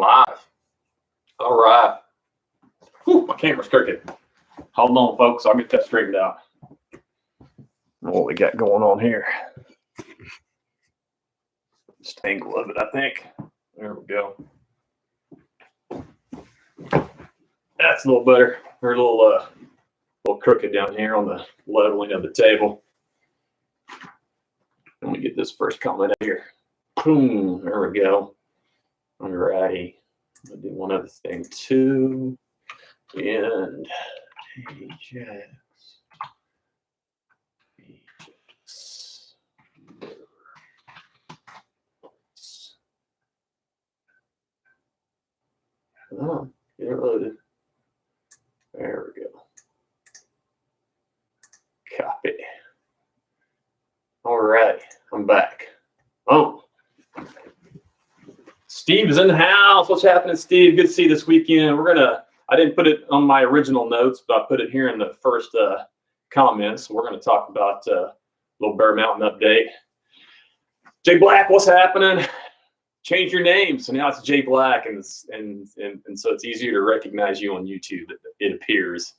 live. All right. Whew, my camera's crooked. Hold on, folks. I'll get that straightened out. What we got going on here? Just angle of it, I think. There we go. That's a little better. We're a little crooked down here on the leveling of the table. Let me get this first comment out here. Boom. There we go. All righty. I'll do one other thing too. And Ajax. Oh, get it loaded. There we go. Copy. All right, I'm back. Oh, Steve is in the house. What's happening, Steve? Good to see you this weekend. I didn't put it on my original notes, but I put it here in the first comments. We're going to talk about a little Bear Mountain update. Jay Black, what's happening? Change your name. So now it's Jay Black, and so it's easier to recognize you on YouTube, it appears.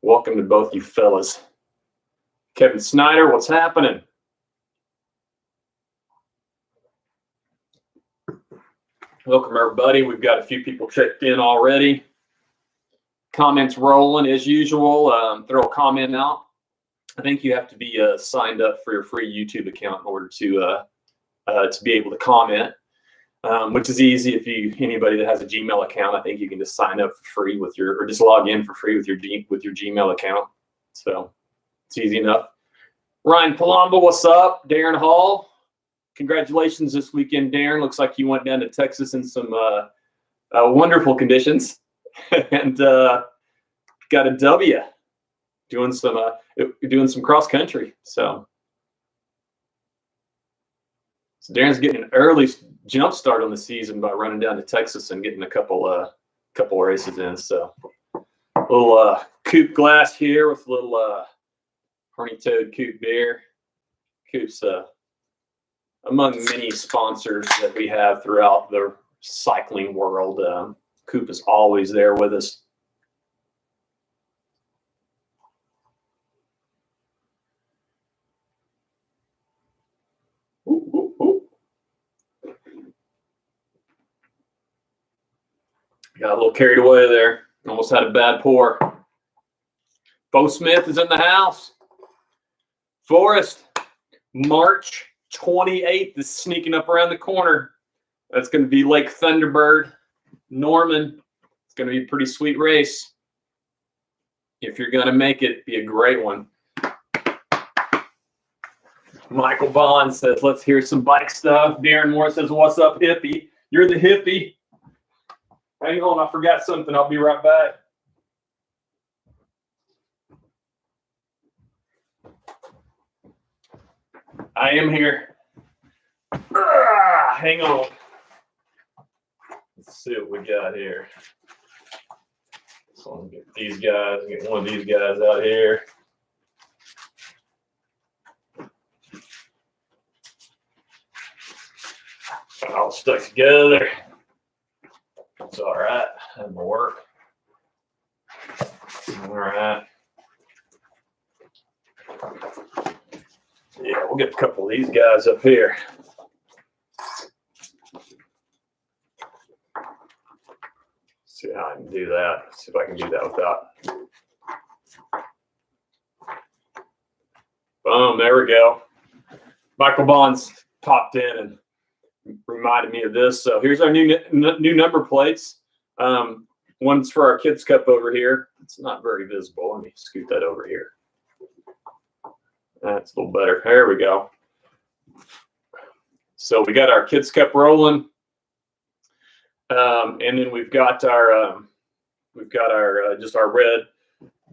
Welcome to both you fellas. Kevin Snyder, what's happening? Welcome, everybody. We've got a few people checked in already. Comments rolling as usual. Throw a comment out. I think you have to be signed up for your free YouTube account in order to be able to comment, which is easy. Anybody that has a Gmail account, I think you can just sign up for free or just log in for free with your Gmail account. So it's easy enough. Ryan Palumbo, what's up? Darren Hall, congratulations this weekend, Darren. Looks like you went down to Texas in some wonderful conditions and got a W. Doing some cross country. So Darren's getting an early jump start on the season by running down to Texas and getting a couple races in. So a little Coop glass here with a little Horny Toad Coop beer. Coop's among many sponsors that we have throughout the cycling world. Coop is always there with us. Got a little carried away there. Almost had a bad pour. Bo Smith is in the house. Forrest, March 28th is sneaking up around the corner. That's going to be Lake Thunderbird, Norman. It's going to be a pretty sweet race. If you're going to make it, it'd be a great one. Michael Bond says, let's hear some bike stuff. Darren Moore says, what's up, hippie? You're the hippie. Hang on, I forgot something. I'll be right back. I am here. Hang on. Let's see what we got here. So I'm gonna get these guys, get one of these guys out here. All stuck together. It's all right. That will work. All right. Yeah, we'll get a couple of these guys up here. See how I can do that. See if I can do that without. Boom, there we go. Michael Bonds popped in and reminded me of this. So here's our new number plates. One's for our Kids Cup over here. It's not very visible. Let me scoot that over here. That's a little better. There we go. So we got our Kids Cup rolling, and then we've got our just our red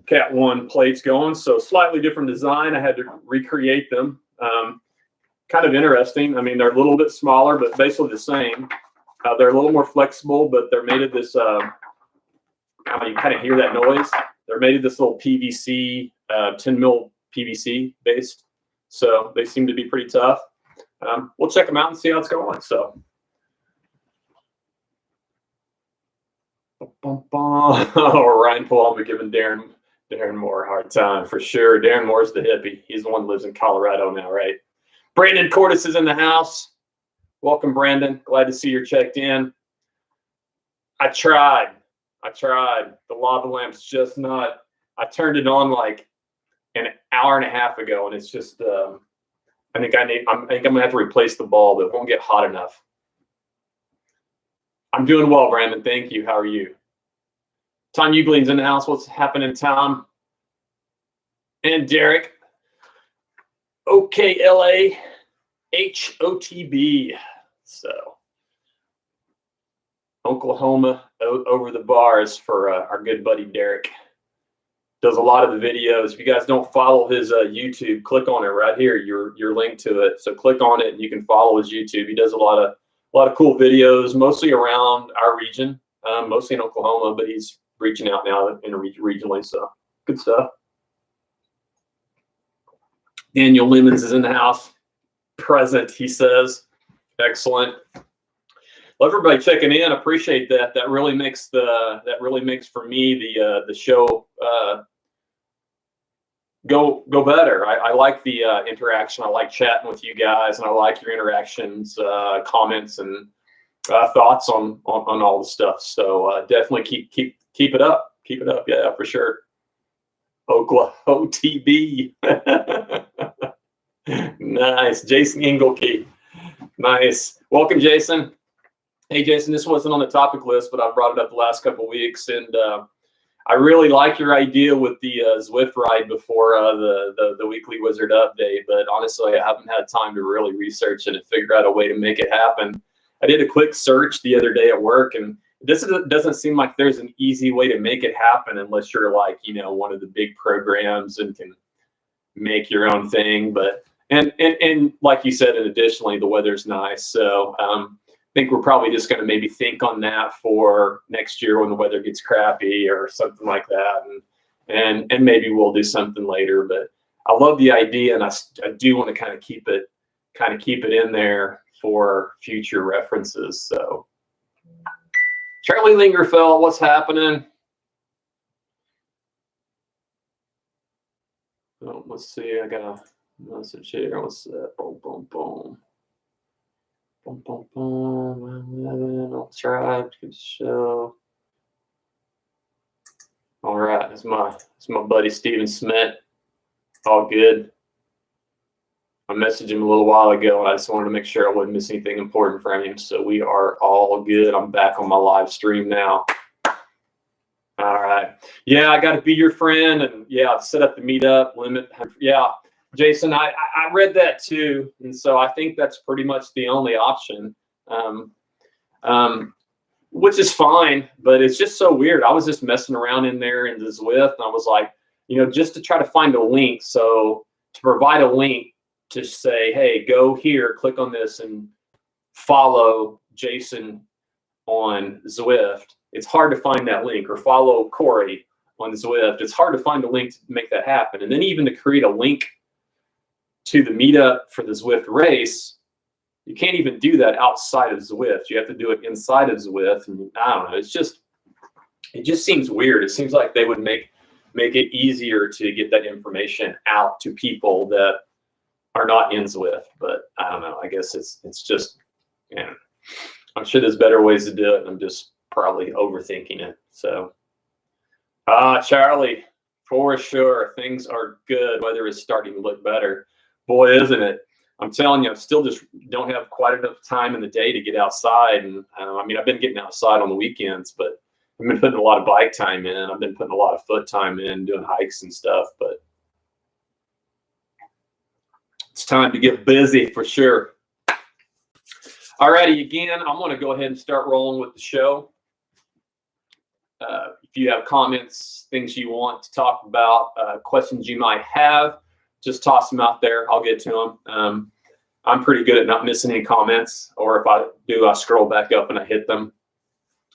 Cat 1 plates going. So slightly different design. I had to recreate them. Kind of interesting. I mean, they're a little bit smaller, but basically the same. They're a little more flexible, but they're made of this. You kind of hear that noise. They're made of this little PVC, 10 mil PVC based. So they seem to be pretty tough. we'll check them out and see how it's going. So. Oh, Ryan Paul be giving Darren Moore a hard time for sure. Darren Moore's the hippie. He's the one who lives in Colorado now, right? Brandon Cordes is in the house. Welcome, Brandon. Glad to see you're checked in. I tried. The lava lamp's just not. I turned it on like an hour and a half ago, and it's just. I think I'm gonna have to replace the bulb. It won't get hot enough. I'm doing well, Brandon. Thank you. How are you? Tom Eugleen's in the house. What's happening, Tom? And Derek. OKLA HOTB. So Oklahoma over the bars for our good buddy Derek. Does a lot of the videos. If you guys don't follow his YouTube, click on it right here. Your link to it. So click on it and you can follow his YouTube. He does a lot of cool videos, mostly around our region, mostly in Oklahoma, but he's reaching out now regionally. So good stuff. Daniel Lemons is in the house. Present, he says. Excellent. Love everybody checking in. Appreciate that. That really makes for me the show go better. I like the interaction. I like chatting with you guys, and I like your interactions, comments, and thoughts on all the stuff. So definitely keep it up. Keep it up. Yeah, for sure. Oklahoma OTB. Nice. Jason Engelke. Nice. Welcome, Jason. Hey, Jason, this wasn't on the topic list, but I brought it up the last couple of weeks, and I really like your idea with the Zwift ride before the weekly Wizard update. But honestly, I haven't had time to really research it and figure out a way to make it happen. I did a quick search the other day at work, and this doesn't seem like there's an easy way to make it happen unless you're like, one of the big programs and can make your own thing. But and like you said, and additionally, the weather's nice. So I think we're probably just going to maybe think on that for next year when the weather gets crappy or something like that. And maybe we'll do something later, but I love the idea. And I do want to kind of keep it in there for future references. So Charlie Lingerfeld, what's happening? Oh, let's see. I got a message here. What's that? Boom, boom, boom. Boom, boom, boom. I'll try to show. All right. It's my buddy Steven Smith. All good. I messaged him a little while ago, and I just wanted to make sure I wouldn't miss anything important from him. So we are all good. I'm back on my live stream now. All right. Yeah, I got to be your friend, and yeah, set up the meetup limit. Yeah, Jason, I read that too, and so I think that's pretty much the only option, which is fine. But it's just so weird. I was just messing around in there in the Zwift, and I was like, just to try to find a link. So to provide a link to say, hey, go here, click on this, and follow Jason on Zwift. It's hard to find that link, or follow Corey on Zwift. It's hard to find a link to make that happen. And then even to create a link to the meetup for the Zwift race, you can't even do that outside of Zwift. You have to do it inside of Zwift. And I don't know. It just seems weird. It seems like they would make it easier to get that information out to people that are not in Zwift. But I don't know. I guess it's just, I'm sure there's better ways to do it. And I'm just probably overthinking it. So, Charlie, for sure, things are good. Weather is starting to look better. Boy, isn't it? I'm telling you, I still just don't have quite enough time in the day to get outside. And I've been getting outside on the weekends, but I've been putting a lot of bike time in. I've been putting a lot of foot time in, doing hikes and stuff. But it's time to get busy for sure. All righty, again, I'm going to go ahead and start rolling with the show. If you have comments, things you want to talk about, questions you might have, just toss them out there. I'll get to them. I'm pretty good at not missing any comments, or if I do, I scroll back up and I hit them.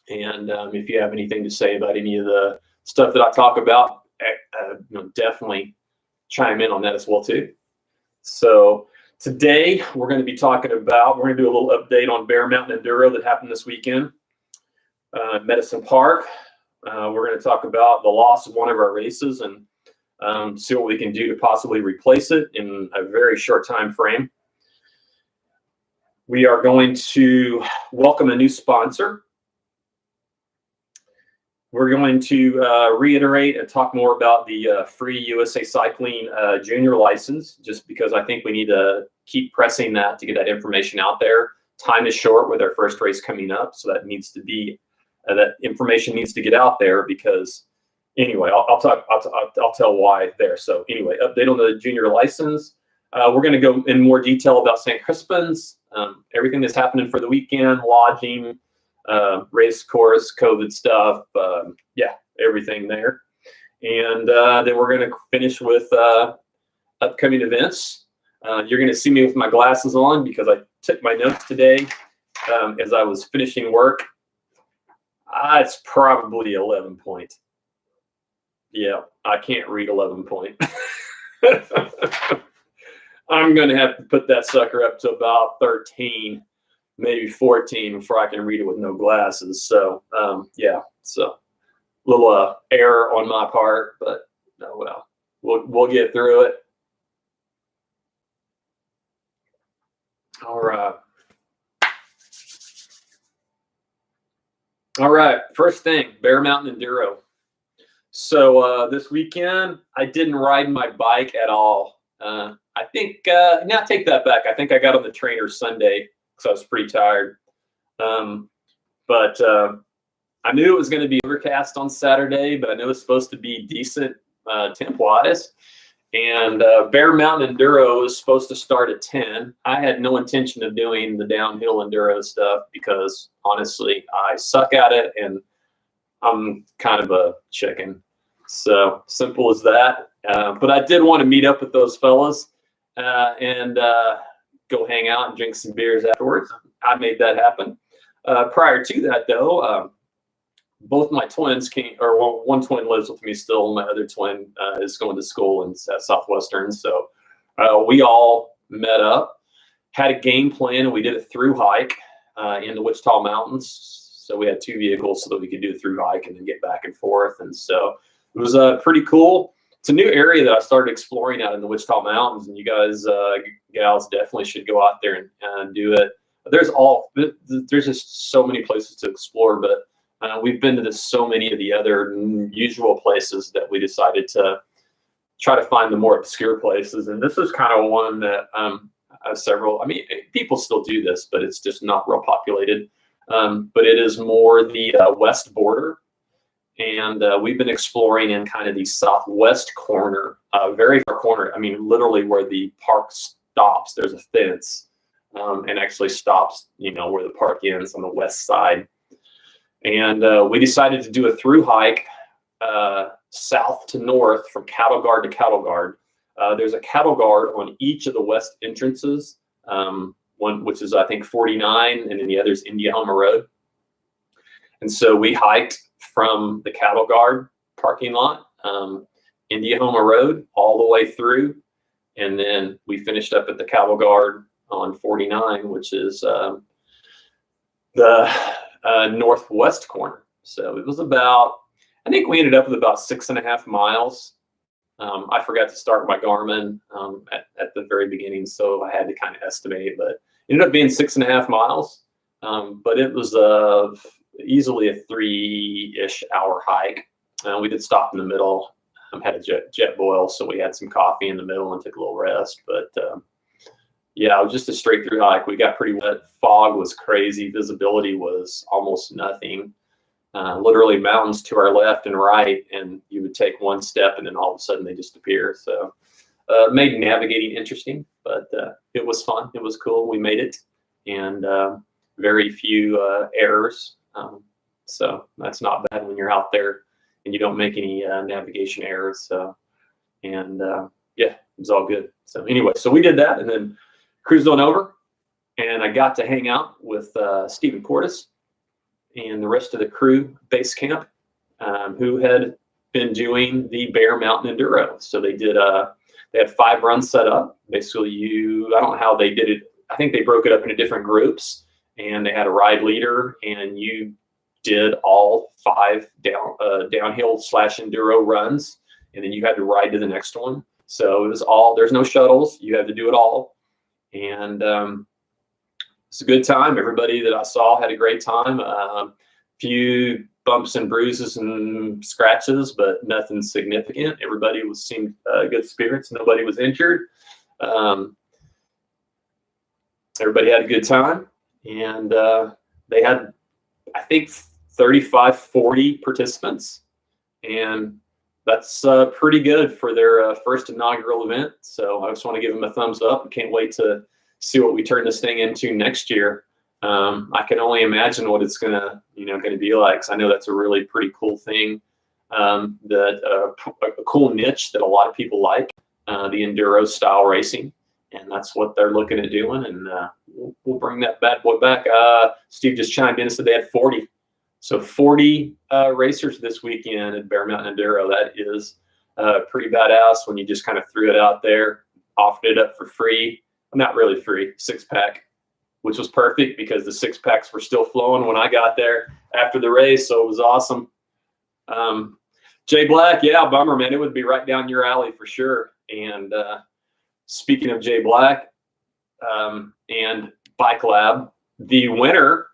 And if you have anything to say about any of the stuff that I talk about, definitely chime in on that as well too. So Today, we're going to be talking about, we're going to do a little update on Bear Mountain Enduro that happened this weekend at Medicine Park. We're going to talk about the loss of one of our races and see what we can do to possibly replace it in a very short time frame. We are going to welcome a new sponsor. We're going to reiterate and talk more about the free USA Cycling junior license, just because I think we need to keep pressing that to get that information out there. Time is short with our first race coming up, so that needs to be that information needs to get out there. Because anyway, I'll tell why there. So anyway, update on the junior license. We're going to go in more detail about St. Crispin's, everything that's happening for the weekend, lodging, race course, COVID stuff, yeah, everything there. And then we're going to finish with upcoming events. You're going to see me with my glasses on because I took my notes today as I was finishing work. It's probably 11 point. Yeah, I can't read 11 point. I'm going to have to put that sucker up to about 13. Maybe 14 before I can read it with no glasses. So yeah, so a little error on my part, but oh well, we'll get through it. All right. First thing, Bear Mountain Enduro. So this weekend I didn't ride my bike at all. I think now take that back. I think I got on the trainer Sunday. So I was pretty tired. But I knew it was going to be overcast on Saturday, but I knew it was supposed to be decent temp-wise. And Bear Mountain Enduro was supposed to start at 10. I had no intention of doing the downhill enduro stuff because, honestly, I suck at it, and I'm kind of a chicken. So simple as that. But I did want to meet up with those fellas and go hang out and drink some beers afterwards. I made that happen. Prior to that, though, both my twins came, or well, one twin lives with me still. My other twin is going to school at Southwestern. So we all met up, had a game plan, and we did a through hike in the Wichita Mountains. So we had two vehicles so that we could do a through hike and then get back and forth. And so it was pretty cool. It's a new area that I started exploring out in the Wichita Mountains, and you guys, gals, definitely should go out there and do it. There's just so many places to explore, but we've been to so many of the other usual places that we decided to try to find the more obscure places. And this is kind of one that several. I mean, people still do this, but it's just not real populated. But it is more the west border. And we've been exploring in kind of the southwest corner, very far corner. I mean, literally where the park stops, there's a fence and actually stops, where the park ends on the west side. And we decided to do a through hike south to north from Cattle Guard to Cattle Guard. There's a cattle guard on each of the west entrances, one which is, I think, 49, and then the other is Indiahoma Road. And so we hiked from the Cattle Guard parking lot, Indiahoma Road, all the way through. And then we finished up at the Cattle Guard on 49, which is the northwest corner. So it was I think we ended up with about 6.5 miles. I forgot to start my Garmin at the very beginning, so I had to kind of estimate, but it ended up being 6.5 miles. But it was easily a 3-ish hour hike. We did stop in the middle, had a jet boil, so we had some coffee in the middle and took a little rest. But yeah, it was just a straight through hike. We got pretty wet. Fog was crazy. Visibility was almost nothing. Literally mountains to our left and right, and you would take one step and then all of a sudden they just appear. So made navigating interesting, but it was fun. It was cool. We made it, and very few errors. So that's not bad when you're out there and you don't make any navigation errors. So, and yeah, it was all good. So anyway, so we did that and then cruised on over, and I got to hang out with Stephen Cordes and the rest of the crew base camp, who had been doing the Bear Mountain Enduro. So they did They had 5 runs set up. Basically, I don't know how they did it. I think they broke it up into different groups, and they had a ride leader, and you did all 5 downhill / enduro runs, and then you had to ride to the next one. So it was all, there's no shuttles. You had to do it all. And it's a good time. Everybody that I saw had a great time. Few bumps and bruises and scratches, but nothing significant. Everybody seemed good spirits. Nobody was injured. Everybody had a good time, and they had, I think, 35, 40 participants, and that's pretty good for their first inaugural event. So I just want to give them a thumbs up. I can't wait to see what we turn this thing into next year. I can only imagine what it's gonna be like. 'Cause I know that's a really pretty cool thing, a cool niche that a lot of people like, the enduro style racing, and that's what they're looking at doing. And we'll bring that bad boy back. Steve just chimed in and said they had 40. So 40 racers this weekend at Bear Mountain Enduro. That is pretty badass when you just kind of threw it out there, offered it up for free. Not really free, 6-pack, which was perfect because the 6-packs were still flowing when I got there after the race. So it was awesome. Jay Black, yeah, bummer, man. It would be right down your alley for sure. And speaking of Jay Black and Bike Lab, the winner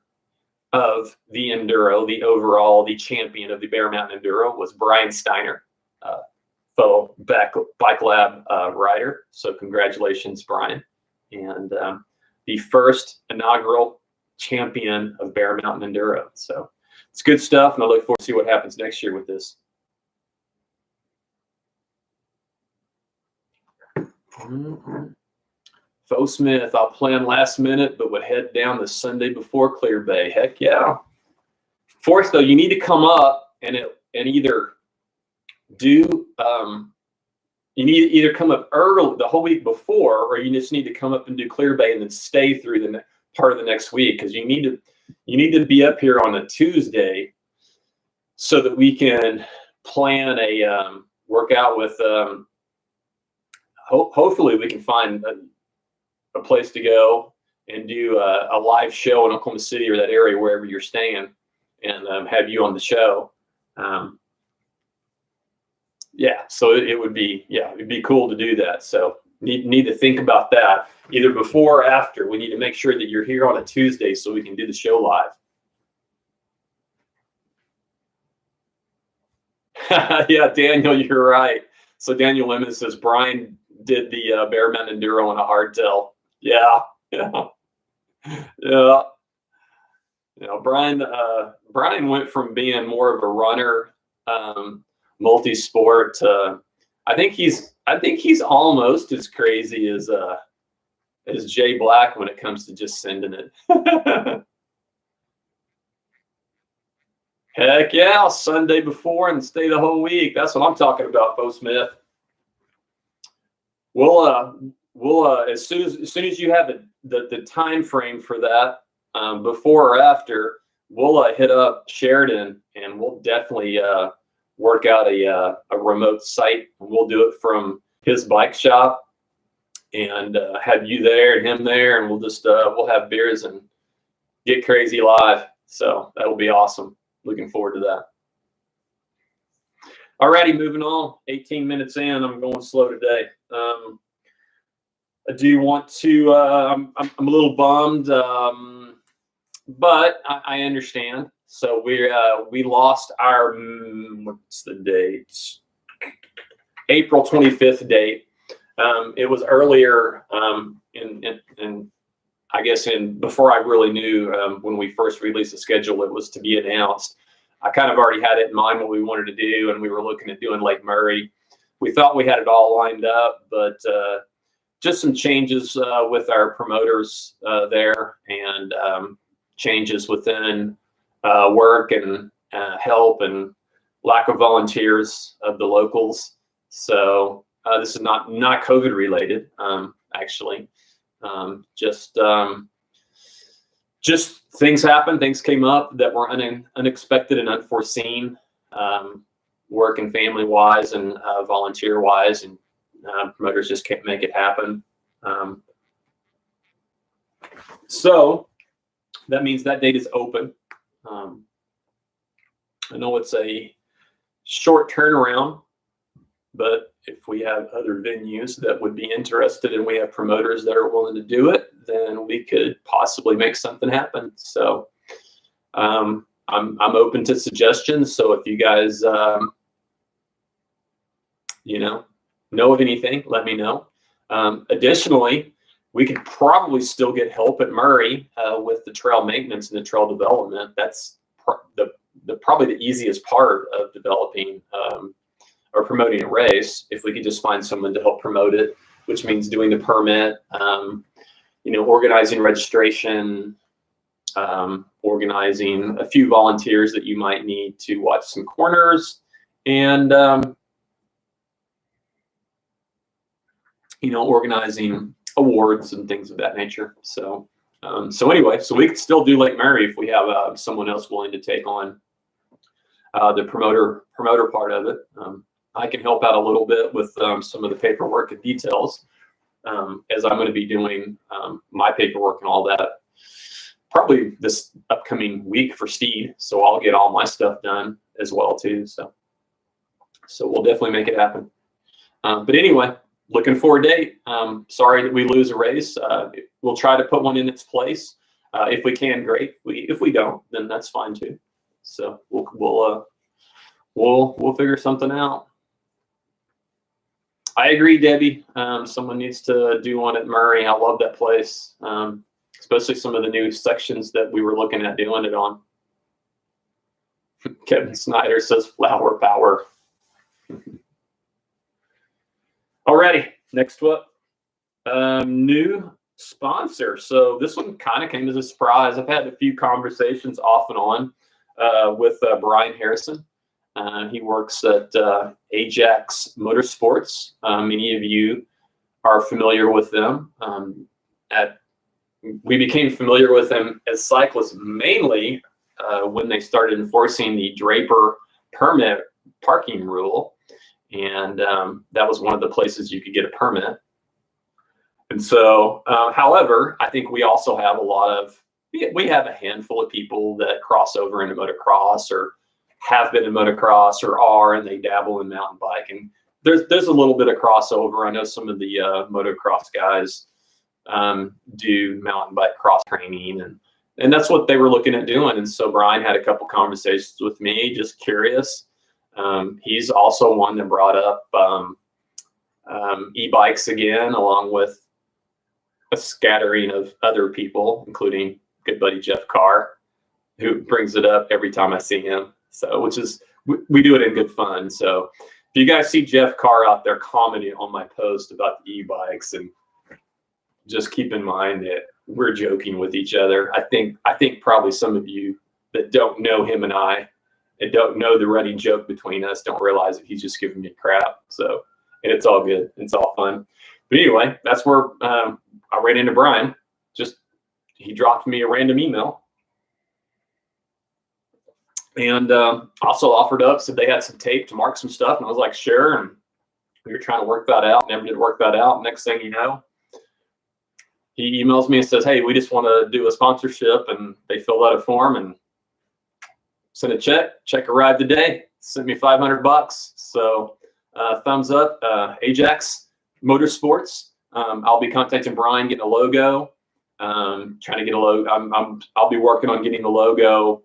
of the Enduro, the champion of the Bear Mountain Enduro was Brian Steiner, fellow Bike Lab rider. So congratulations, Brian. And the first inaugural champion of Bear Mountain Enduro. So it's good stuff, and I look forward to see what happens next year with this. Fo Smith, I'll plan last minute, but would head down the Sunday before Clear Bay. Heck yeah. Forrest, though, you need to come up and either do you need to either come up early the whole week before, or you just need to come up and do Clear Bay and then stay through the part of the next week, because you need to be up here on a Tuesday so that we can plan a workout with. Hopefully, we can find a place to go and do a live show in Oklahoma City or that area, wherever you're staying, and have you on the show. Yeah, so it'd be cool to do that. So need to think about that either before or after. We need to make sure that you're here on a Tuesday so we can do the show live. Yeah, Daniel, you're right. So Daniel Lemon says Brian did the Bear Mountain Enduro on a hardtail. Yeah. Brian went from being more of a runner, multi-sport, to I think he's almost as crazy as Jay Black when it comes to just sending it. Heck yeah, Sunday before and stay the whole week. That's what I'm talking about, Fo Smith. We'll as soon as you have the time frame for that, before or after, we'll hit up Sheridan, and we'll definitely work out a remote site. We'll do it from his bike shop, and have you there and him there, and we'll just we'll have beers and get crazy live. So that'll be awesome. Looking forward to that. Alrighty, moving on. 18 minutes in. I'm going slow today. I do want to. I'm a little bummed, but I understand. So we lost our what's the date? April 25th date. It was earlier in I guess before I really knew, when we first released the schedule, it was to be announced. I kind of already had it in mind what we wanted to do, and we were looking at doing Lake Murray. We thought we had it all lined up, but just some changes with our promoters there, and changes within work and help, and lack of volunteers of the locals. So this is not COVID related, actually. Just things happened. Things came up that were unexpected and unforeseen, work and family wise, and volunteer wise, and Promoters just can't make it happen. So that means that date is open. I know it's a short turnaround, but if we have other venues that would be interested and we have promoters that are willing to do it, then we could possibly make something happen. So I'm open to suggestions. So if you guys know of anything, let me know. Additionally, we could probably still get help at Murray with the trail maintenance and the trail development. That's probably the easiest part of developing or promoting a race. If we could just find someone to help promote it, which means doing the permit, organizing registration, organizing a few volunteers that you might need to watch some corners, and organizing awards and things of that nature. So anyway, so we could still do Lake Murray if we have someone else willing to take on the promoter part of it. I can help out a little bit with some of the paperwork and details, as I'm going to be doing my paperwork and all that probably this upcoming week for Steed. So I'll get all my stuff done as well too. So we'll definitely make it happen. But anyway, looking for a date. Sorry that we lose a race. We'll try to put one in its place. If we can, great. If we don't, then that's fine too. So we'll figure something out. I agree, Debbie. Someone needs to do one at Murray. I love that place, especially some of the new sections that we were looking at doing it on. Kevin Snyder says flower power. Alrighty, next up, new sponsor. So this one kind of came as a surprise. I've had a few conversations off and on with Brian Harrison. He works at Ajax Motorsports. Many of you are familiar with them. We became familiar with them as cyclists mainly when they started enforcing the Draper permit parking rule. And that was one of the places you could get a permit. And so, however, I think we also have we have a handful of people that cross over into motocross or have been in motocross or are, and they dabble in mountain biking. There's a little bit of crossover. I know some of the motocross guys do mountain bike cross training, and that's what they were looking at doing. And so Brian had a couple conversations with me, just curious. He's also one that brought up e-bikes again, along with a scattering of other people, including good buddy Jeff Carr, who brings it up every time I see him. So, which is, we do it in good fun. So if you guys see Jeff Carr out there commenting on my post about the e-bikes, and just keep in mind that we're joking with each other. I think probably some of you that don't know him and I and don't know the running joke between us don't realize that he's just giving me crap. So, and it's all good. It's all fun. But anyway, that's where I ran into Brian. He dropped me a random email. And also offered up, said they had some tape to mark some stuff. And I was like, sure. And we were trying to work that out. Never did work that out. Next thing you know, he emails me and says, hey, we just want to do a sponsorship. And they filled out a form and sent a check. Check arrived today. Sent me $500. So thumbs up, Ajax Motorsports. I'll be contacting Brian, getting a logo. Trying to get a logo. I'll be working on getting the logo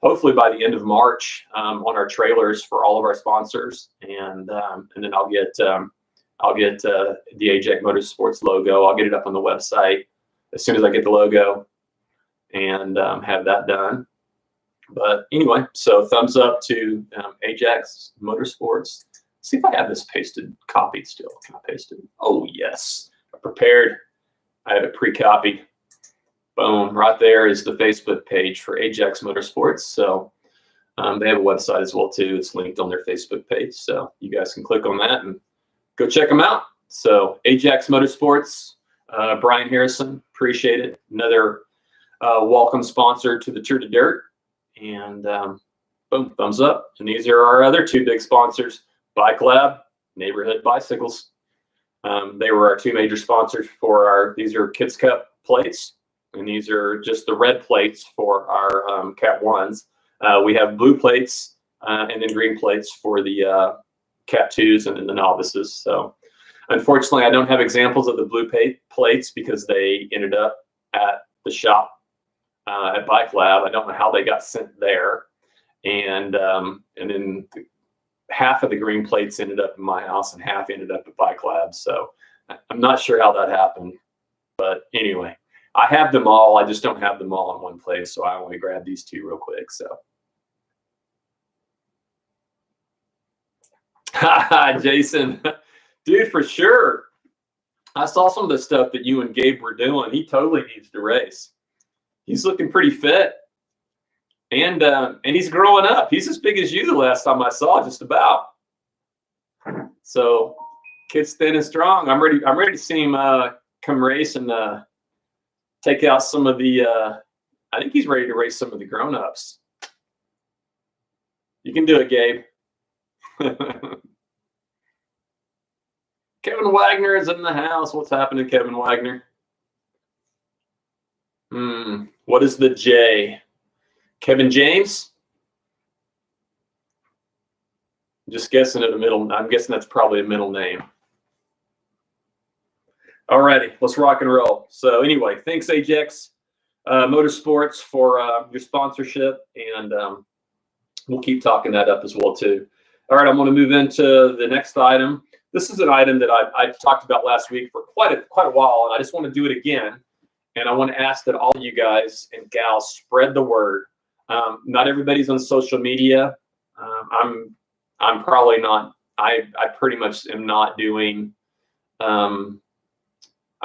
hopefully by the end of March on our trailers for all of our sponsors, and then I'll get the Ajax Motorsports logo. I'll get it up on the website as soon as I get the logo and have that done. But anyway, so thumbs up to Ajax Motorsports. See if I have this copied still. Can I paste it? Oh yes, I prepared. I have it pre-copied. Boom, right there is the Facebook page for Ajax Motorsports. So they have a website as well too. It's linked on their Facebook page. So you guys can click on that and go check them out. So Ajax Motorsports, Brian Harrison, appreciate it. Another welcome sponsor to the Tour de Dirt. And boom, thumbs up. And these are our other two big sponsors, Bike Lab, Neighborhood Bicycles. They were our two major sponsors for these are Kids Cup plates, and these are just the red plates for our Cat 1s. We have blue plates and then green plates for the Cat 2s and then the novices. So unfortunately, I don't have examples of the blue plates because they ended up at the shop at Bike Lab. I don't know how they got sent there. And then half of the green plates ended up in my house and half ended up at Bike Lab. So I'm not sure how that happened. But anyway, I have them all. I just don't have them all in one place. So I only grabbed these two real quick. So. Jason, dude, for sure. I saw some of the stuff that you and Gabe were doing. He totally needs to race. He's looking pretty fit. And he's growing up. He's as big as you the last time I saw, just about. So, kid's thin and strong. I'm ready to see him come race and take out some of the. I think he's ready to race some of the grown-ups. You can do it, Gabe. Kevin Wagner is in the house. What's happening, Kevin Wagner? What is the J? Kevin James? Just guessing at a middle. I'm guessing that's probably a middle name. Alrighty, let's rock and roll. So anyway, thanks Ajax Motorsports for your sponsorship, and we'll keep talking that up as well too. All right, I'm going to move into the next item. This is an item that I talked about last week for quite a while, and I just want to do it again. And I want to ask that all you guys and gals spread the word. Not everybody's on social media. I'm probably not. I pretty much am not doing. I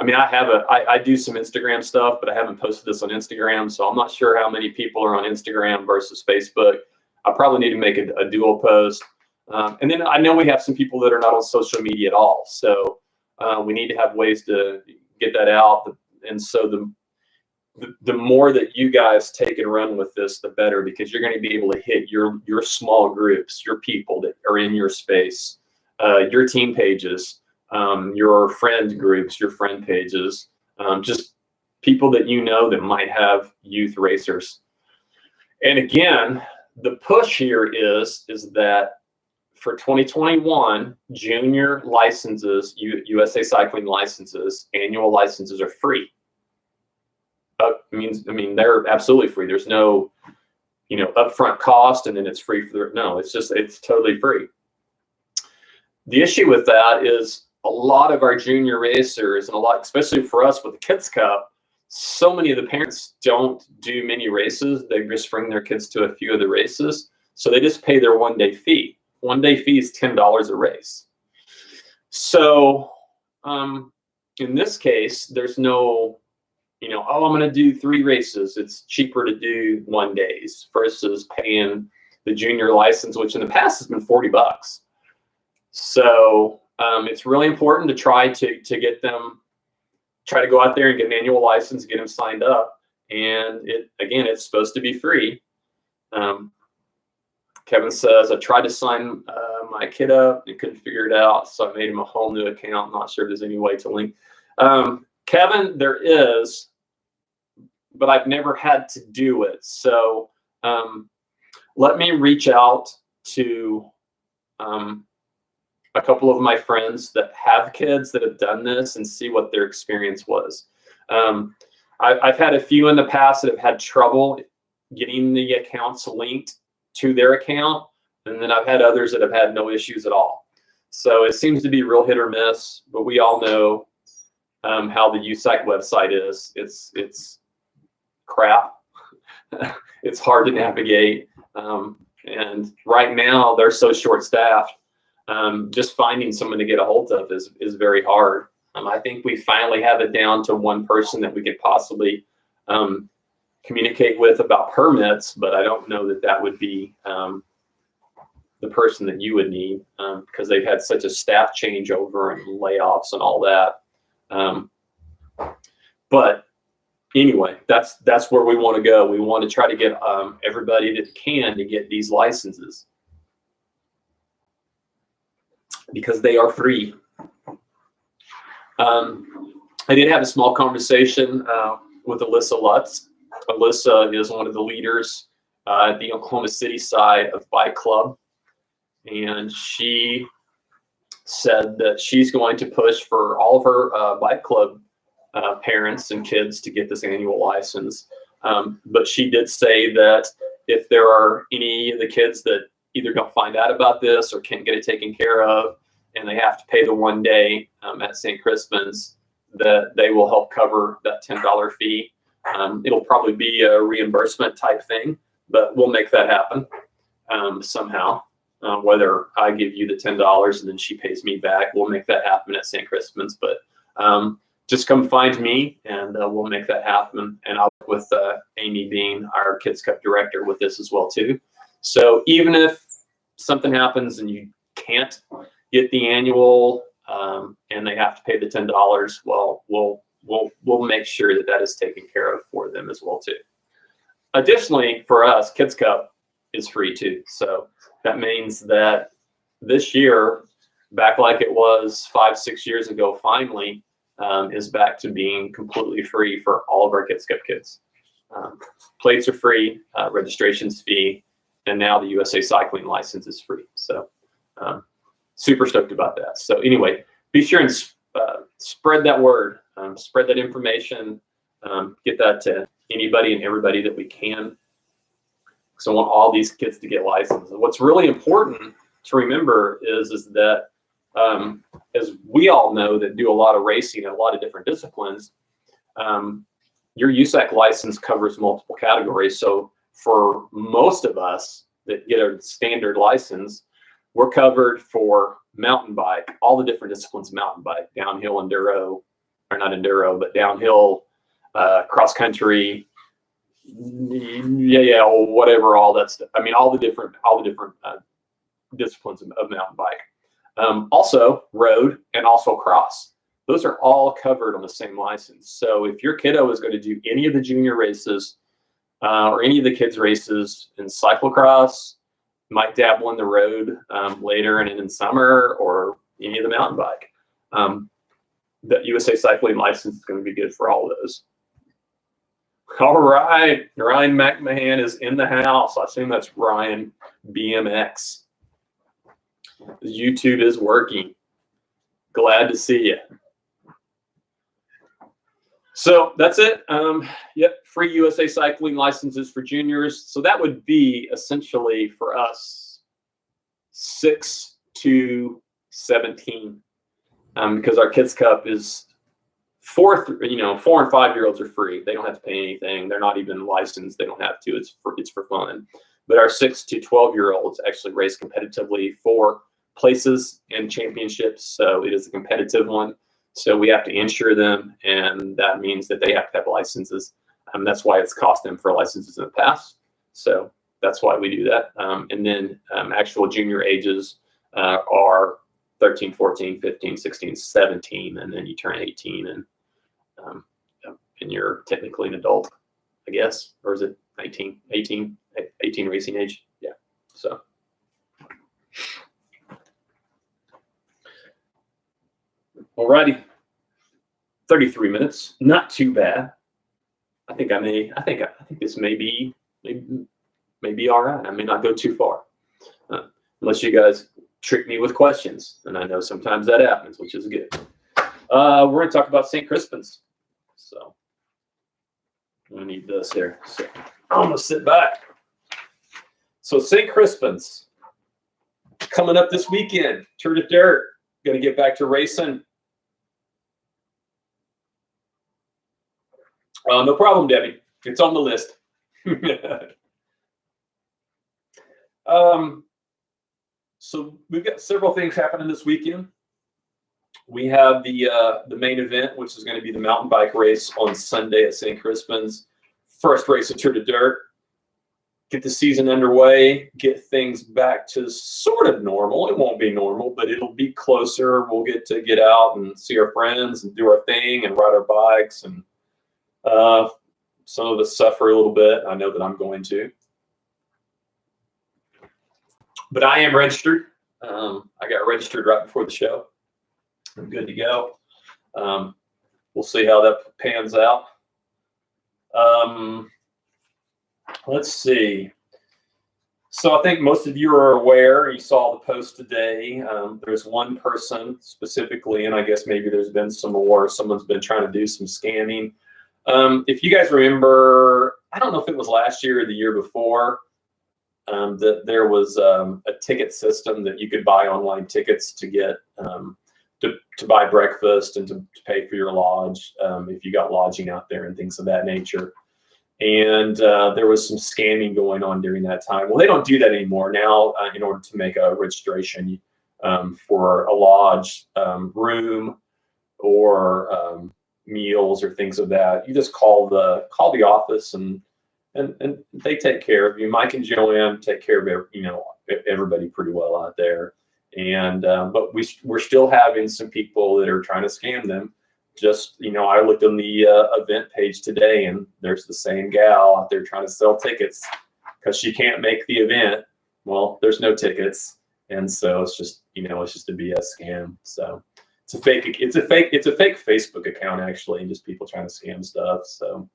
mean, I do some Instagram stuff, but I haven't posted this on Instagram, so I'm not sure how many people are on Instagram versus Facebook. I probably need to make a dual post. And then I know we have some people that are not on social media at all. So we need to have ways to get that out. And so the more that you guys take and run with this, the better, because you're going to be able to hit your small groups, your people that are in your space, your team pages, your friend groups, your friend pages, just people that you know that might have youth racers. And again, the push here is that for 2021, junior licenses, USA Cycling licenses, annual licenses are free. I mean, they're absolutely free. There's no, upfront cost, and then it's free it's totally free. The issue with that is a lot of our junior racers, and especially for us with the Kids Cup, so many of the parents don't do many races. They just bring their kids to a few of the races. So they just pay their one-day fee. One-day fee is $10 a race. So in this case, there's no, I'm going to do 3 races. It's cheaper to do 1 days versus paying the junior license, which in the past has been $40. So it's really important to try to get them, try to go out there and get an annual license, get them signed up. And it's supposed to be free. Kevin says, I tried to sign my kid up and couldn't figure it out, so I made him a whole new account. I'm not sure if there's any way to link. Kevin, there is, but I've never had to do it. So let me reach out to a couple of my friends that have kids that have done this and see what their experience was. I've had a few in the past that have had trouble getting the accounts linked to their account, and then I've had others that have had no issues at all. So it seems to be real hit or miss, but we all know how the USAC website is. It's crap. It's hard to navigate, and right now they're so short-staffed. Just finding someone to get a hold of is very hard. I think we finally have it down to one person that we could possibly communicate with about permits, but I don't know that would be the person that you would need, because they've had such a staff changeover and layoffs and all that. But anyway, that's where we want to go. We want to try to get everybody that can to get these licenses, because they are free. I did have a small conversation with Alyssa Lutz. Alyssa is one of the leaders at the Oklahoma City side of Bike Club, and she said that she's going to push for all of her Bike Club parents and kids to get this annual license. But she did say that if there are any of the kids that either don't find out about this or can't get it taken care of, and they have to pay the 1 day at St. Crispin's, that they will help cover that $10 fee. It'll probably be a reimbursement type thing, but we'll make that happen somehow. Whether I give you the $10 and then she pays me back, we'll make that happen at St. Crispin's. But just come find me and we'll make that happen. And I'll work with Amy Bean, our Kids Cup director, with this as well too. So even if something happens and you can't get the annual and they have to pay the $10, well, we'll make sure that that is taken care of for them as well too. Additionally, for us, Kids Cup is free too. So that means that this year, back like it was 5-6 years ago, finally is back to being completely free for all of our Kids Cup kids. Plates are free, registration's free, and now the USA Cycling license is free. So super stoked about that. So anyway, be sure and spread that word, spread that information, get that to anybody and everybody that we can. So I want all these kids to get licensed. And what's really important to remember is that as we all know that do a lot of racing and a lot of different disciplines, your USAC license covers multiple categories. So for most of us that get a standard license, we're covered for mountain bike, all the different disciplines of mountain bike, downhill enduro, or not enduro, but downhill, cross country, whatever, all that stuff. I mean, all the different disciplines of mountain bike. Also road and also cross. Those are all covered on the same license. So if your kiddo is going to do any of the junior races or any of the kids races in cyclocross, might dabble in the road later and in summer, or any of the mountain bike, the USA Cycling license is going to be good for all of those. All right, Ryan McMahon is in the house. I assume that's Ryan BMX. YouTube is working. Glad to see you. So that's it. Yep, free USA Cycling licenses for juniors. So that would be essentially for us 6 to 17, because our Kids Cup is 4 and 5-year-olds are free. They don't have to pay anything. They're not even licensed. They don't have to. It's for fun. But our 6 to 12-year-olds actually race competitively for places and championships. So it is a competitive one. So we have to insure them, and that means that they have to have licenses. That's why it's cost them for licenses in the past. So that's why we do that. And then actual junior ages are 13, 14, 15, 16, 17, and then you turn 18 and you're technically an adult, I guess. Or is it 19, 18 racing age? Yeah. So. Alrighty, 33 minutes, not too bad. I think this may be all right. I may not go too far, unless you guys trick me with questions, and I know sometimes that happens, which is good. We're going to talk about St. Crispin's. So I need this here. So I'm going to sit back. So St. Crispin's coming up this weekend. Tour de Dirt. Going to get back to racing. No problem, Debbie. It's on the list. So we've got several things happening this weekend. We have the main event, which is going to be the mountain bike race on Sunday at St. Crispin's. First race of Tour de Dirt. Get the season underway, get things back to sort of normal. It won't be normal, but it'll be closer. We'll get to get out and see our friends and do our thing and ride our bikes. And some of us suffer a little bit. I know that I'm going to. But I am registered. I got registered right before the show. I'm good to go. We'll see how that pans out. Let's see. So I think most of you are aware, you saw the post today. There's one person specifically, and I guess maybe there's been some more. Someone's been trying to do some scamming. If you guys remember, I don't know if it was last year or the year before, that there was a ticket system that you could buy online tickets to get to buy breakfast and to pay for your lodge if you got lodging out there and things of that nature. And there was some scamming going on during that time. Well, they don't do that anymore now. In order to make a registration for a lodge room or meals or things of that, you just call the office and they take care of you. Mike and Joanne take care of everybody pretty well out there. And but we're still having some people that are trying to scam them. Just, I looked on the event page today, and there's the same gal out there trying to sell tickets because she can't make the event. Well, there's no tickets, and so it's just a BS scam. So it's a fake Facebook account actually, and just people trying to scam stuff. So,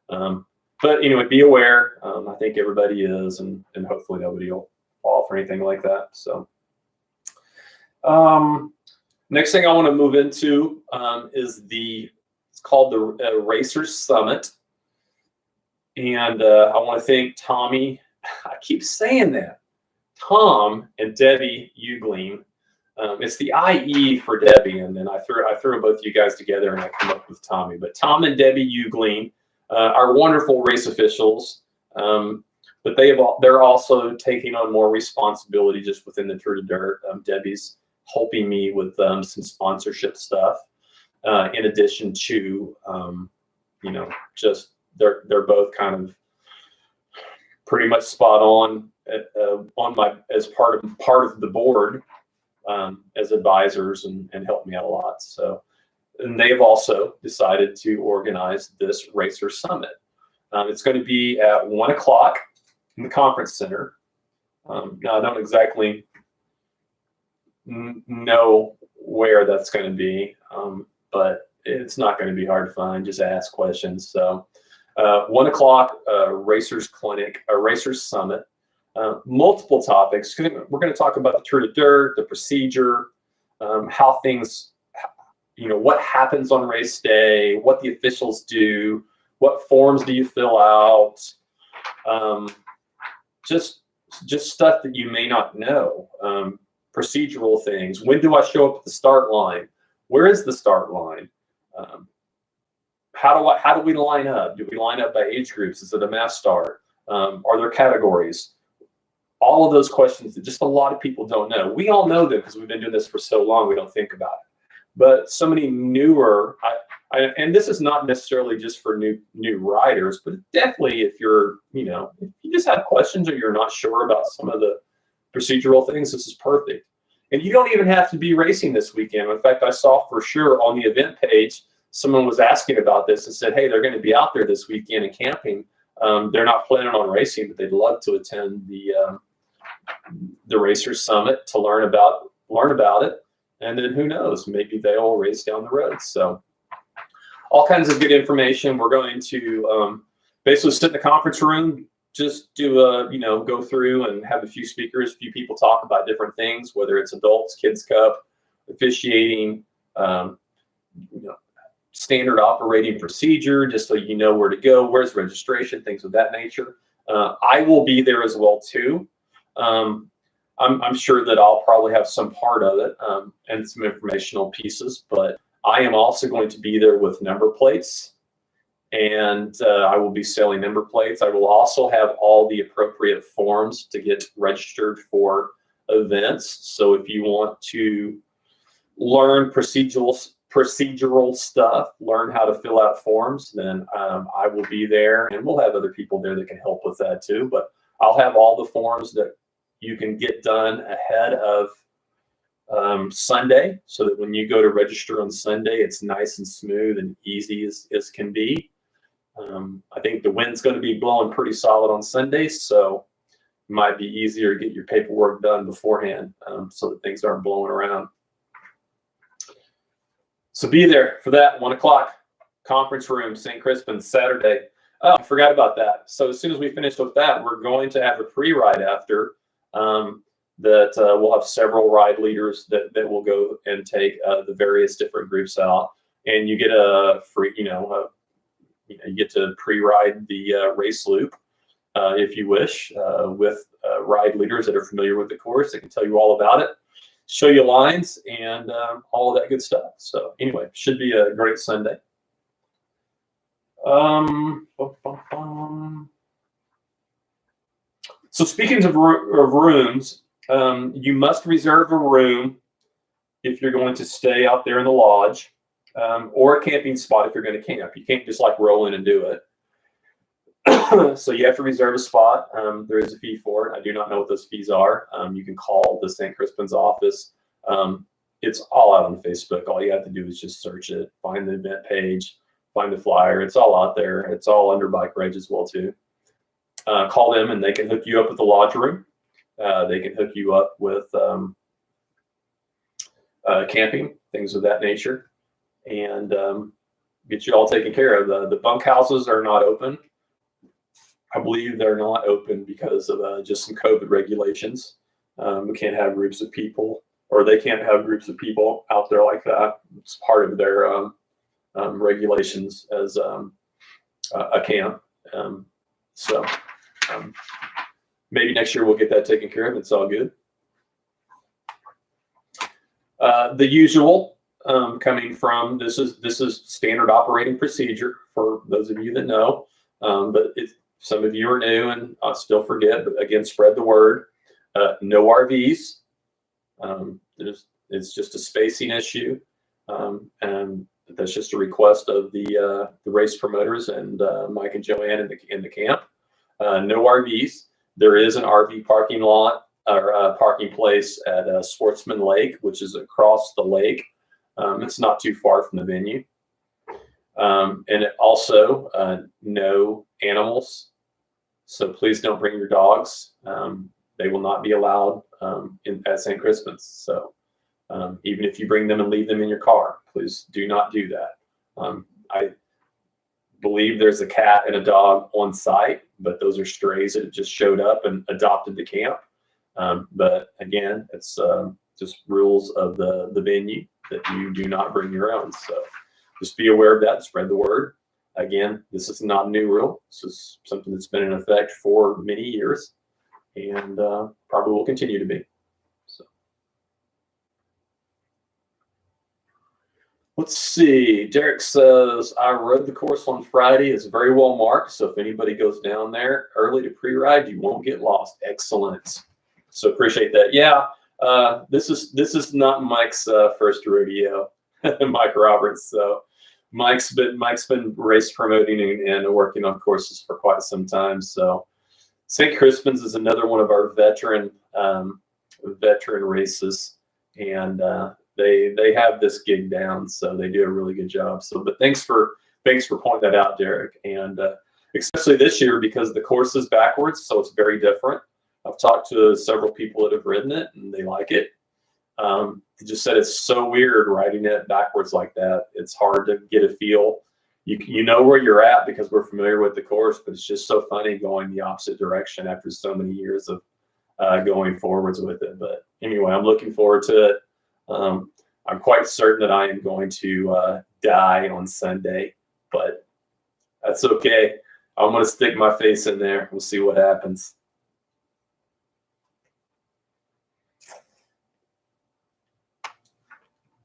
but anyway, be aware. I think everybody is, and hopefully nobody will fall for anything like that. So. Next thing I want to move into is it's called the Racers Summit. And I want to thank Tommy. I keep saying that. Tom and Debbie Ugleen. It's the IE for Debbie, and then I threw both of you guys together and I come up with Tommy. But Tom and Debbie Ugleen are wonderful race officials. But they're also taking on more responsibility just within the True to Dirt. Debbie's helping me with some sponsorship stuff, in addition to just they're both kind of pretty much spot on as part of the board as advisors and help me out a lot. So, and they've also decided to organize this Racer Summit. It's going to be at 1 o'clock in the conference center. Now I don't exactly know where that's going to be, but it's not going to be hard to find. Just ask questions. So 1 o'clock, Racers Clinic, a Racers Summit, multiple topics. We're going to talk about the True to Dirt, the procedure, how things, what happens on race day, what the officials do, what forms do you fill out, just stuff that you may not know. Procedural things. When do I show up at the start line? Where is the start line? How do we line up? Do we line up by age groups? Is it a mass start? Are there categories? All of those questions that just a lot of people don't know. We all know them because we've been doing this for so long. We don't think about it. But so many newer, and this is not necessarily just for new riders, but definitely if you're, if you just have questions or you're not sure about some of the procedural things, this is perfect. And you don't even have to be racing this weekend. In fact, I saw for sure on the event page, someone was asking about this and said, hey, they're going to be out there this weekend and camping. They're not planning on racing, but they'd love to attend the Racers Summit to learn about it. And then who knows, maybe they'll race down the road. So all kinds of good information. We're going to basically sit in the conference room, just do go through and have a few speakers, a few people talk about different things, whether it's adults, kids cup, officiating, standard operating procedure, just so you know where to go, where's registration, things of that nature. I will be there as well too. I'm sure that I'll probably have some part of it and some informational pieces, but I am also going to be there with number plates. And I will be selling number plates. I will also have all the appropriate forms to get registered for events. So if you want to learn procedural stuff, learn how to fill out forms, then I will be there, and we'll have other people there that can help with that too. But I'll have all the forms that you can get done ahead of Sunday, so that when you go to register on Sunday, it's nice and smooth and easy as can be. I think the wind's going to be blowing pretty solid on Sunday, so it might be easier to get your paperwork done beforehand so that things aren't blowing around. So be there for that 1 o'clock conference room, St. Crispin, Saturday. Oh, I forgot about that. So as soon as we finish with that, we're going to have a pre-ride after that. We'll have several ride leaders that will go and take the various different groups out, and you get a free, you get to pre-ride the race loop if you wish with ride leaders that are familiar with the course. They can tell you all about it, show you lines, and all of that good stuff. So anyway, should be a great Sunday. So speaking of rooms, you must reserve a room if you're going to stay out there in the lodge, or a camping spot if you're going to camp. You can't just like roll in and do it. So you have to reserve a spot. There is a fee for it. I do not know what those fees are. You can call the St. Crispin's office. It's all out on Facebook. All you have to do is just search it, find the event page, find the flyer. It's all out there. It's all under Bike Reg as well too. Call them and they can hook you up with the lodge room. They can hook you up with camping, things of that nature, and get you all taken care of. The bunkhouses are not open. I believe they're not open because of just some COVID regulations. We can't have groups of people, or they can't have groups of people out there like that. It's part of their regulations as a camp. So maybe next year we'll get that taken care of. It's all good. The usual coming from this is standard operating procedure for those of you that know, but some of you are new and I still forget. But again, spread the word. No RVs. It's just a spacing issue, and that's just a request of the race promoters and Mike and Joanne in the camp. No RVs. There is an RV parking lot or parking place at Sportsman Lake, which is across the lake. It's not too far from the venue. And it also no animals. So please don't bring your dogs. They will not be allowed at St. Crispin's. So even if you bring them and leave them in your car, please do not do that. I believe there's a cat and a dog on site, but those are strays that just showed up and adopted the camp. But again, it's just rules of the venue that you do not bring your own. So just be aware of that, spread the word. Again, this is not a new rule. This is something that's been in effect for many years and probably will continue to be. So let's see. Derek says, I rode the course on Friday. It's very well marked. So if anybody goes down there early to pre-ride, you won't get lost. Excellent. So appreciate that. Yeah, this is not Mike's first rodeo, Mike Roberts. So Mike's been race promoting and working on courses for quite some time. So St. Crispin's is another one of our veteran races, and they have this gig down, so they do a really good job. So, but thanks for pointing that out, Derek, and especially this year because the course is backwards, so it's very different. I've talked to several people that have ridden it, and they like it. They just said it's so weird riding it backwards like that. It's hard to get a feel. You know where you're at because we're familiar with the course, but it's just so funny going the opposite direction after so many years of going forwards with it. But anyway, I'm looking forward to it. I'm quite certain that I am going to die on Sunday, but that's okay. I'm going to stick my face in there. We'll see what happens.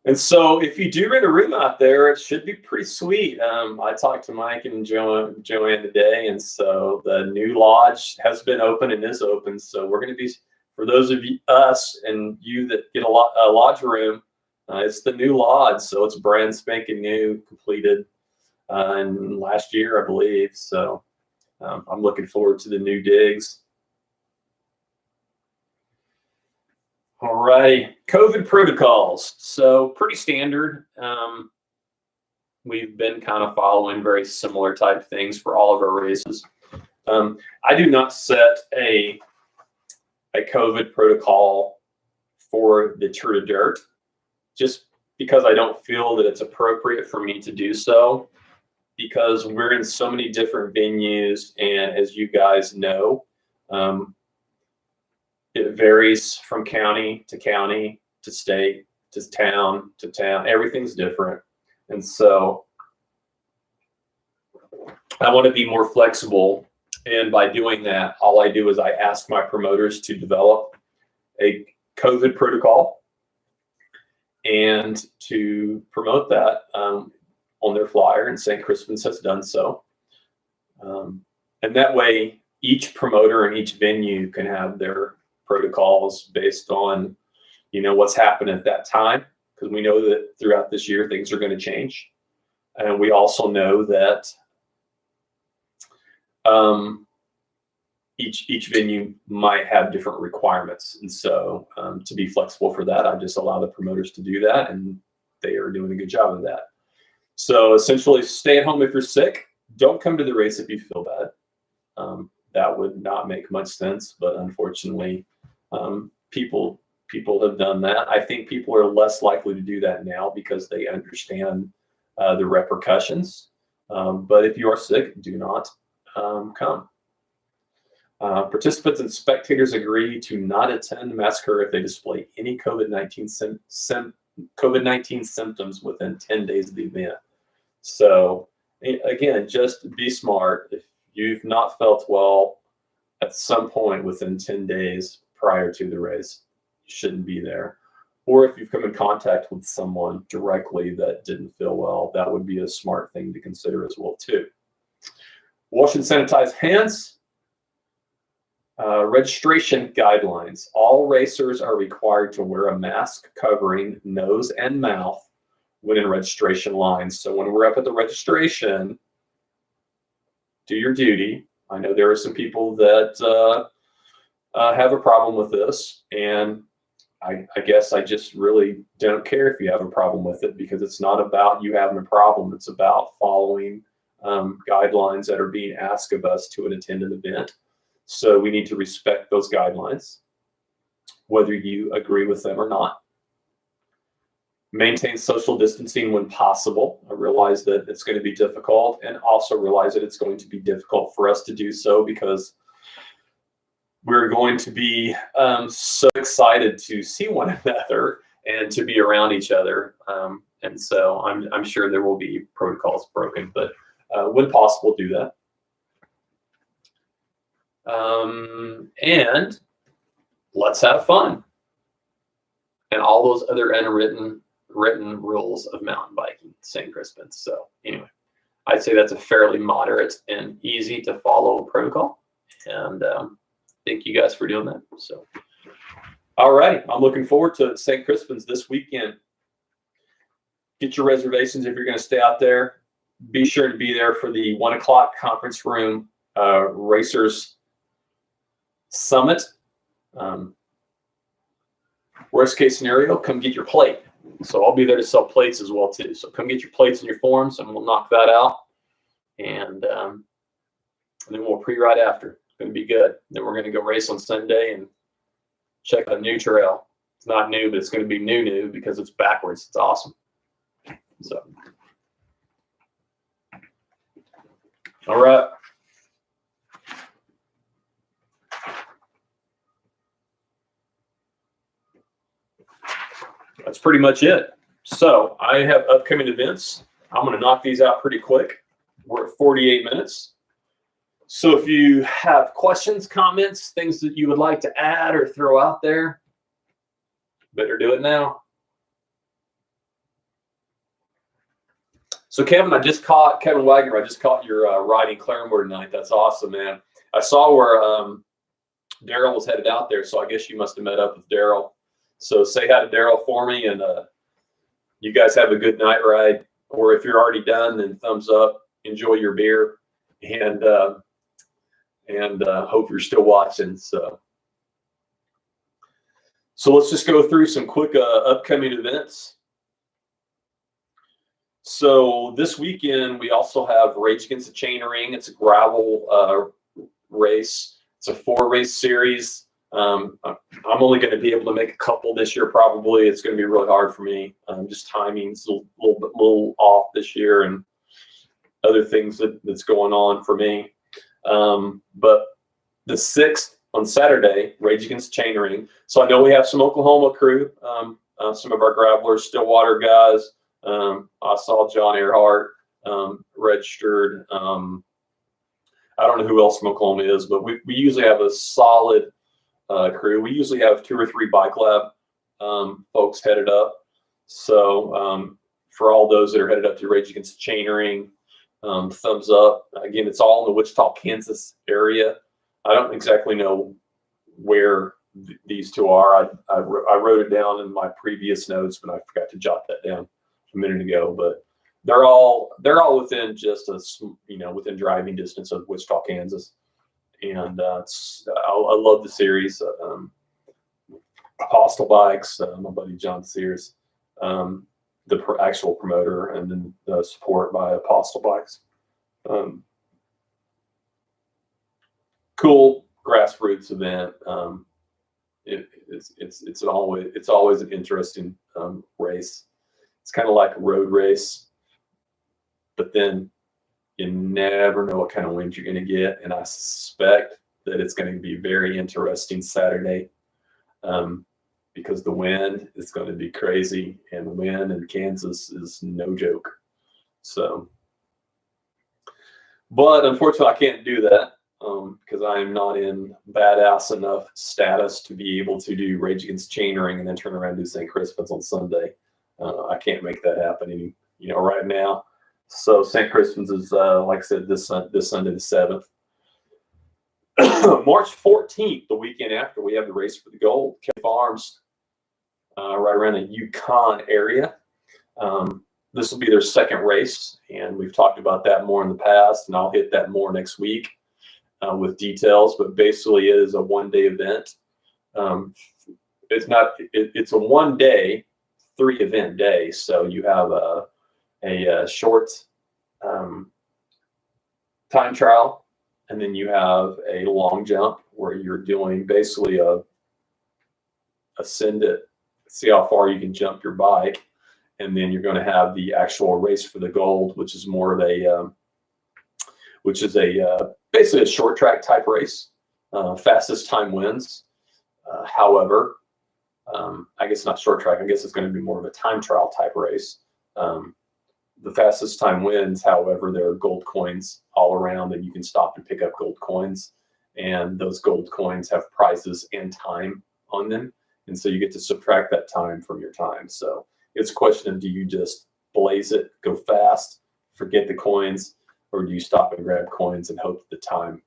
And so if you do rent a room out there, it should be pretty sweet. I talked to Mike and Joanne today, and so the new lodge has been open and is open. So we're going to be, for those of us and you that get a lodge room, it's the new lodge. So it's brand spanking new, completed in last year, I believe. So I'm looking forward to the new digs. All right, COVID protocols. So pretty standard. We've been kind of following very similar type things for all of our races. I do not set a COVID protocol for the Tour de Dirt, just because I don't feel that it's appropriate for me to do so, because we're in so many different venues, and as you guys know, it varies from county to state to town to town. Everything's different. And so I want to be more flexible. And by doing that, all I do is I ask my promoters to develop a COVID protocol and to promote that on their flyer, and St. Crispin's has done so. And that way, each promoter and each venue can have their protocols based on, what's happened at that time, because we know that throughout this year, things are going to change. And we also know that each venue might have different requirements. And so to be flexible for that, I just allow the promoters to do that, and they are doing a good job of that. So essentially, stay at home if you're sick. Don't come to the race if you feel bad. That would not make much sense, but unfortunately, people have done that. I think people are less likely to do that now because they understand the repercussions. But if you are sick, do not come. Participants and spectators agree to not attend the massacre if they display any COVID-19 symptoms within 10 days of the event. So again, just be smart. If you've not felt well at some point within 10 days prior to the race, you shouldn't be there. Or if you've come in contact with someone directly that didn't feel well, that would be a smart thing to consider as well too. Wash and sanitize hands. Registration guidelines. All racers are required to wear a mask covering nose and mouth when in registration lines. So when we're up at the registration, do your duty. I know there are some people that have a problem with this, and I guess I just really don't care if you have a problem with it, because it's not about you having a problem. It's about following guidelines that are being asked of us to attend an event. So we need to respect those guidelines, whether you agree with them or not. Maintain social distancing when possible. I realize that it's going to be difficult, and also realize that it's going to be difficult for us to do so because we're going to be so excited to see one another and to be around each other. And so I'm sure there will be protocols broken, but when possible, do that. And let's have fun. And all those other written rules of mountain biking, St. Crispin's. So anyway, I'd say that's a fairly moderate and easy to follow protocol. And thank you guys for doing that. So, all right, I'm looking forward to St. Crispin's this weekend. Get your reservations if you're going to stay out there. Be sure to be there for the 1 o'clock conference room Racers Summit. Worst case scenario, come get your plate. So I'll be there to sell plates as well too. So come get your plates and your forms, and we'll knock that out. And then we'll pre-ride after. It's going to be good. Then we're going to go race on Sunday and check out a new trail. It's not new, but it's going to be new because it's backwards. It's awesome. So, all right. That's pretty much it. So I have upcoming events. I'm going to knock these out pretty quick. We're at 48 minutes. So if you have questions, comments, things that you would like to add or throw out there, better do it now. So Kevin Wagner, I just caught your riding Claremore tonight. That's awesome, man. I saw where Daryl was headed out there, so I guess you must have met up with Daryl. So say hi to Daryl for me, and you guys have a good night ride. Or if you're already done, then thumbs up. Enjoy your beer, and hope you're still watching. So let's just go through some quick upcoming events. So this weekend we also have Rage Against the Chain Ring. It's a gravel race. It's a 4-race series. I'm only going to be able to make a couple this year. Probably it's going to be really hard for me. Just timing's a little off this year, and other things that's going on for me. But the 6th on Saturday, Rage Against the Chain Ring. So I know we have some Oklahoma crew, some of our gravelers, Stillwater guys. I saw John Earhart registered. I don't know who else from Oklahoma is, but we usually have a solid crew. We usually have 2 or 3 Bike Lab folks headed up. So for all those that are headed up to Rage Against the Chain Ring, thumbs up. Again, it's all in the Wichita, Kansas area. I don't exactly know where these 2 are. I wrote it down in my previous notes, but I forgot to jot that down a minute ago. But they're all within just within driving distance of Wichita, Kansas. And I love the series. Apostle Bikes, my buddy John Sears, the actual promoter, and then the support by Apostle Bikes. Cool grassroots event. It's always an interesting race. It's kind of like a road race, but then you never know what kind of wind you're going to get, and I suspect that it's going to be very interesting Saturday, because the wind is going to be crazy, and the wind in Kansas is no joke. So, but unfortunately, I can't do that because I am not in badass enough status to be able to do Rage Against Chain Ring and then turn around and do St. Crispin's on Sunday. I can't make that happen right now. So St. Crispin's is, like I said, this Sunday the 7th. March 14th, the weekend after, we have the Race for the Gold, Kelly Farms, right around the Yukon area. This will be their 2nd race, and we've talked about that more in the past, and I'll hit that more next week with details. But basically, it is a 1-day event. It's a 1-day, 3-event day. So you have a short time trial, and then you have a long jump where you're doing basically ascend it, see how far you can jump your bike, and then you're going to have the actual Race for the Gold, which is more of basically a short track type race. Fastest time wins. However, I guess not short track. I guess it's going to be more of a time trial type race. The fastest time wins. However, there are gold coins all around, and you can stop and pick up gold coins. And those gold coins have prizes and time on them. And so you get to subtract that time from your time. So it's a question of, do you just blaze it, go fast, forget the coins, or do you stop and grab coins and hope that the time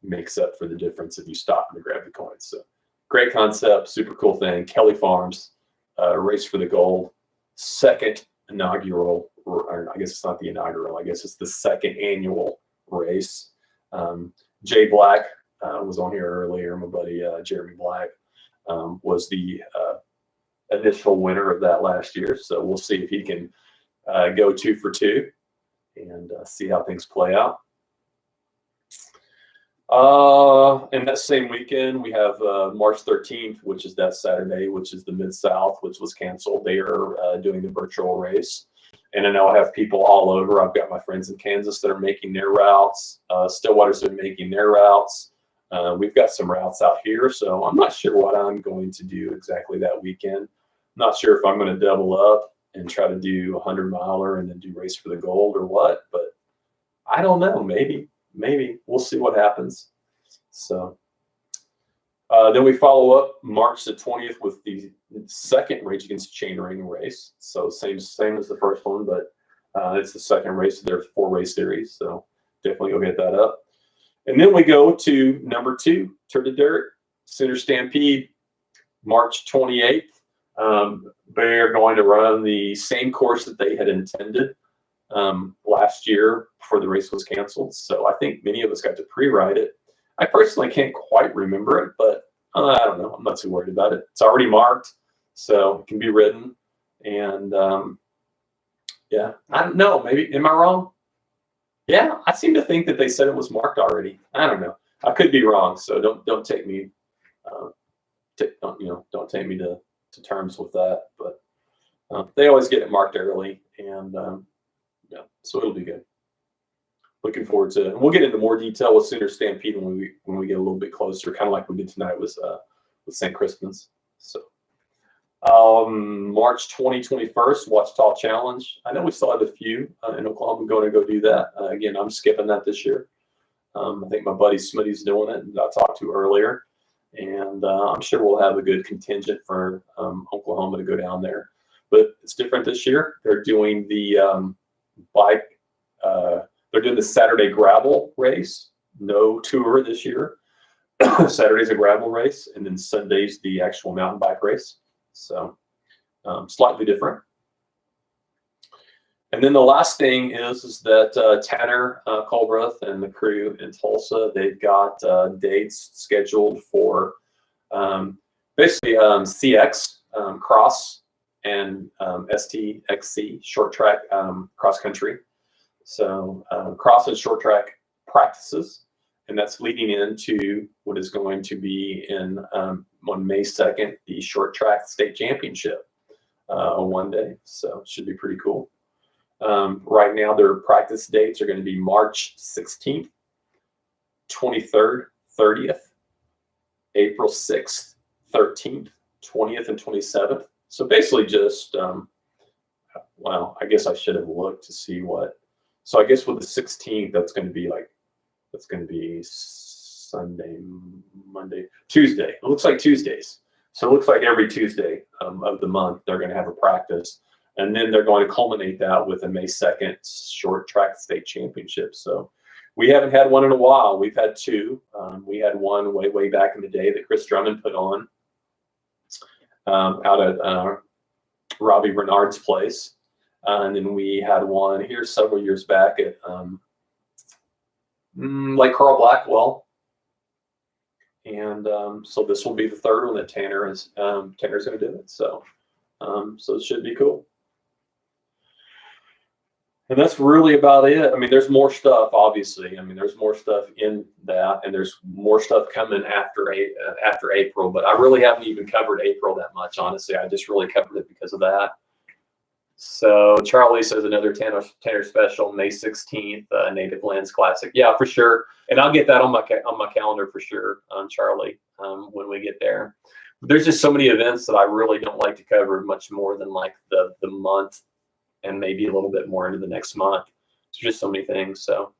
makes up for the difference if you stop and grab the coins? So great concept, super cool thing. Kelly Farms, Race for the Gold, 2nd inaugural, or I guess it's not the inaugural, I guess it's the 2nd annual race. Jay Black was on here earlier. My buddy Jeremy Black was the initial winner of that last year. So we'll see if he can go 2 for 2 and see how things play out. And that same weekend, we have March 13th, which is that Saturday, which is the Mid-South, which was canceled. They are doing the virtual race. And I know I have people all over. I've got my friends in Kansas that are making their routes. Stillwater's been making their routes. We've got some routes out here. So I'm not sure what I'm going to do exactly that weekend. I'm not sure if I'm going to double up and try to do a 100-miler and then do Race for the Gold or what. But I don't know. Maybe we'll see what happens. So then we follow up March the 20th with the 2nd Rage Against Chain Ring race. So same as the first one, but it's the 2nd race of their 4-race series. So definitely go hit that up. And then we go to number 2, Turd to Dirt, Center Stampede, March 28th. They're going to run the same course that they had intended last year before the race was canceled. So I think many of us got to pre-ride it. I personally can't quite remember it, but I don't know. I'm not too worried about it. It's already marked, so it can be ridden. And yeah, I don't know. Maybe, am I wrong? Yeah, I seem to think that they said it was marked already. I don't know. I could be wrong, so don't take me don't take me to terms with that, but they always get it marked early, and yeah, so it'll be good. Looking forward to it. And we'll get into more detail with Sooner Stampede when we get a little bit closer, kind of like we did tonight with St. Crispin's. So March 2021st, Ouachita Challenge. I know we still have a few in Oklahoma. I'm going to go do that. Again, I'm skipping that this year. I think my buddy Smitty's doing it, that I talked to earlier. And I'm sure we'll have a good contingent for Oklahoma to go down there. But it's different this year. They're doing the bike. They're doing the Saturday gravel race. No tour this year. Saturday's a gravel race, and then Sunday's the actual mountain bike race. So slightly different. And then the last thing is that Tanner Culbreath and the crew in Tulsa, they've got dates scheduled for basically CX cross and STXC short track cross country. So cross and short track practices, and that's leading into what is going to be on May 2nd, the short track state championship on one day. So it should be pretty cool. Right now, their practice dates are going to be March 16th, 23rd, 30th, April 6th, 13th, 20th, and 27th. So basically just, well, I guess I should have looked to see what. So I guess with the 16th, that's going to be Sunday, Monday, Tuesday. It looks like Tuesdays. So it looks like every Tuesday of the month, they're going to have a practice. And then they're going to culminate that with a May 2nd short track state championship. So we haven't had one in a while. We've had two. We had one way back in the day that Chris Drummond put on out at Robbie Bernard's place. And then we had one here several years back at like Carl Blackwell. And so this will be the third one that Tanner's going to do it. So it should be cool. And that's really about it. I mean, there's more stuff, obviously. I mean, there's more stuff in that, and there's more stuff coming after April. But I really haven't even covered April that much, honestly. I just really covered it because of that. So Charlie says another Tanner special, May 16th, Native Lands Classic. Yeah, for sure. And I'll get that on my calendar for sure, Charlie, when we get there. But there's just so many events that I really don't like to cover much more than like the month, and maybe a little bit more into the next month. It's just so many things. So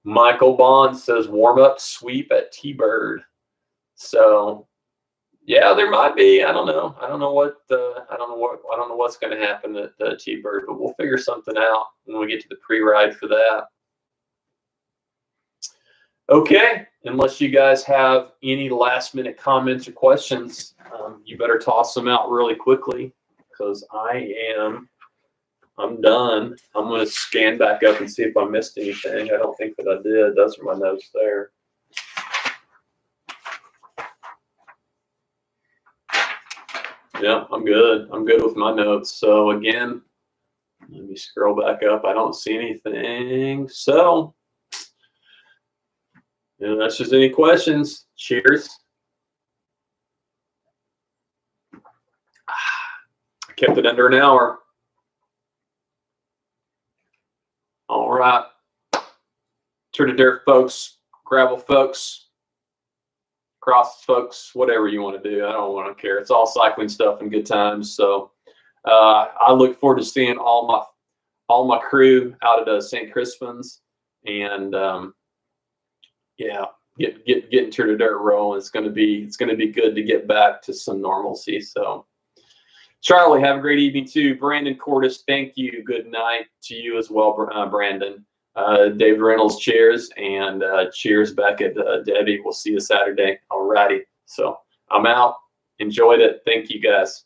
Michael Bond says warm up sweep at T-Bird. So yeah, there might be. I don't know. I don't know what's going to happen at the T-Bird, but we'll figure something out when we get to the pre-ride for that. Okay, unless you guys have any last-minute comments or questions, you better toss them out really quickly. Because I'm done. I'm going to scan back up and see if I missed anything. I don't think that I did. Those are my notes there. Yeah, I'm good. I'm good with my notes. So again, let me scroll back up. I don't see anything. So, that's just any questions. Cheers. Kept it under an hour. All right. Turn to dirt folks, gravel folks, cross folks, whatever you want to do. I don't want to care. It's all cycling stuff and good times. So I look forward to seeing all my crew out at St. Crispin's, and yeah, getting Turn to Dirt rolling. It's gonna be good to get back to some normalcy. So Charlie, have a great evening too. Brandon Cordes, thank you. Good night to you as well, Brandon. Dave Reynolds, cheers, and cheers back at Debbie. We'll see you Saturday. All righty. So I'm out. Enjoyed it. Thank you, guys.